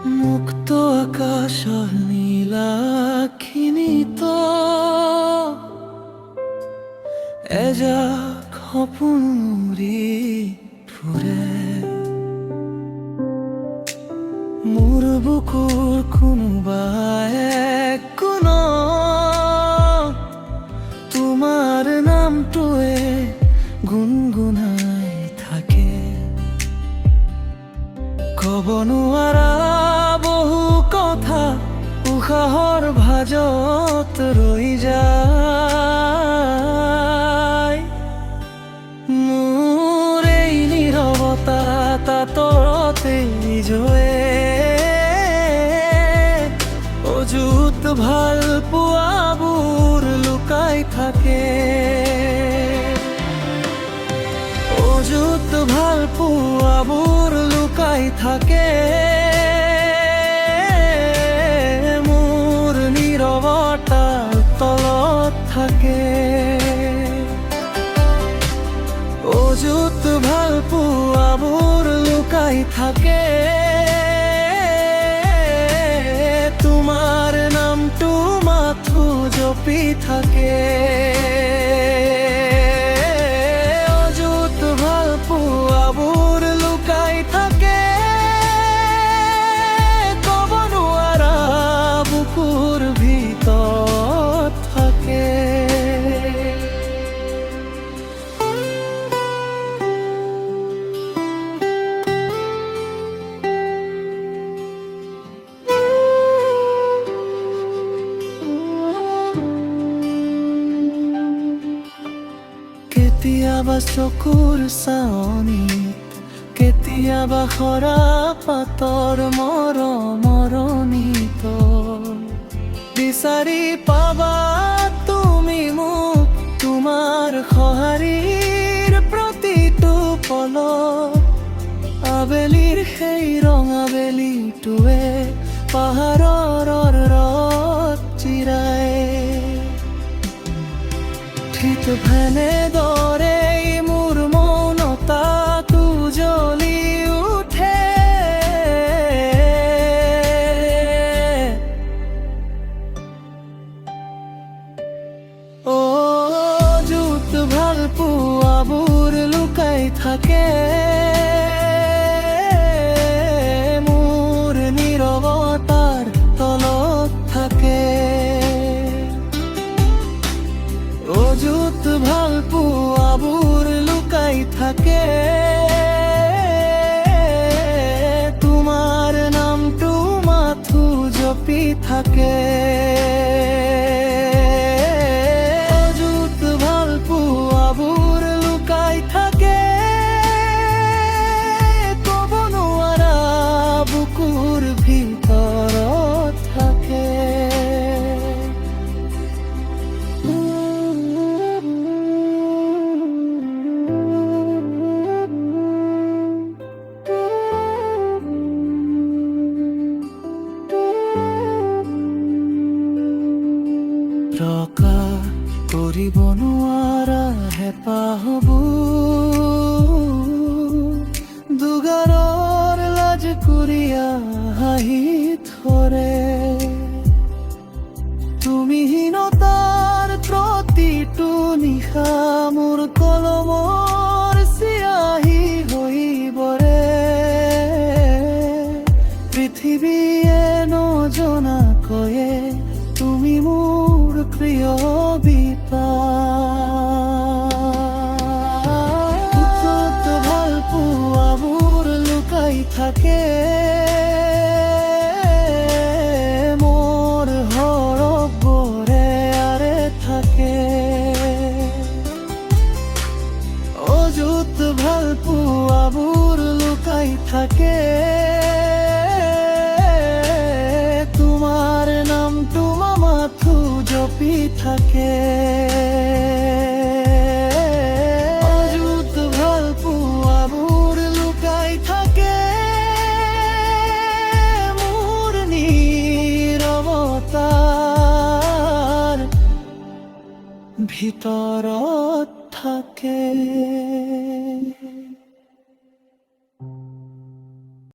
মুক্ত আকাশৰ নীলাখিনিত এজাক সপোন উৰি ফুৰে। মোৰ বুকুৰ কোনোবা এক কোণত তোমাৰ নামটোৱে গুণগুণাই থাকে। ক'ব নোৱাৰা বহু কথা উশাহৰ ভাঁজত ৰৈ যায়। মোৰ এই নীৰৱতা তাতৰতে নিজয়ে অযুত ভাল পোৱাবোৰ লুকাই থাকে। অযুত ভাল পোৱাবোৰ লুকাই থাকে। মোৰ নীৰৱতাৰ তলত থাকে। অযুত ভাল পোৱাবোৰ লুকাই থাকে। তোমাৰ নামটো মাথো জপি থাকে। অযুত ভাল পোৱাবোৰ লুকাই থাকে। ক'ব নোৱাৰা বুকুৰ ভিতৰত থাকে। কেতিয়াবা চকুৰ চাৱনিত, কেতিয়াবা সৰা পাতৰ মৰমৰণিত বিচাৰি পাবা তুমি মোক। তোমাৰ সঁহাৰিৰ প্ৰতিটো পলত আবেলিৰ সেই ৰঙা বেলিটোৱে পাহাৰৰ ৰদ চিৰায়। শীত ফেনে দৰে মোৰ মৌনতাটো জ্বলি উঠে। অযুত ভাল পোৱাবোৰ লুকাই থাকে। মোৰ নীৰৱতাৰ তলত থাকে। অযুত ভাল পোৱাবোৰ লুকাই থাকে। তোমাৰ নামটো মাথো জপি থাকে। অযুত ভাল পোৱাবোৰ লুকাই থাকে। ক'ব নোৱাৰা বুকুৰ ভিতৰত থাকে। প্ৰকাশ কৰিব নোৱাৰা হেঁপাহবোৰ দুগাৰৰ লাজ কুৰিয়া হাঁহি ধৰে। তুমিহীনতাৰ প্ৰতিটো নিশা মোৰ কলমৰ চিয়াহী হৈ পৰে। পৃথিৱীয়ে নজনাকৈয়ে তুমি মোৰ প্ৰিয় বিপাক। অযুত ভাল পোৱাবোৰ লুকাই থাকে। মোৰ হৰপৰে আৰে থাকে। অযুত ভাল পোৱাবোৰ লুকাই থাকে। তোমাৰ নামটো মাথো জপি থাকে। অযুত ভাল পোৱাবোৰ লুকাই থাকে। মোৰ নীৰৱতাৰ ভিতৰত থাকে।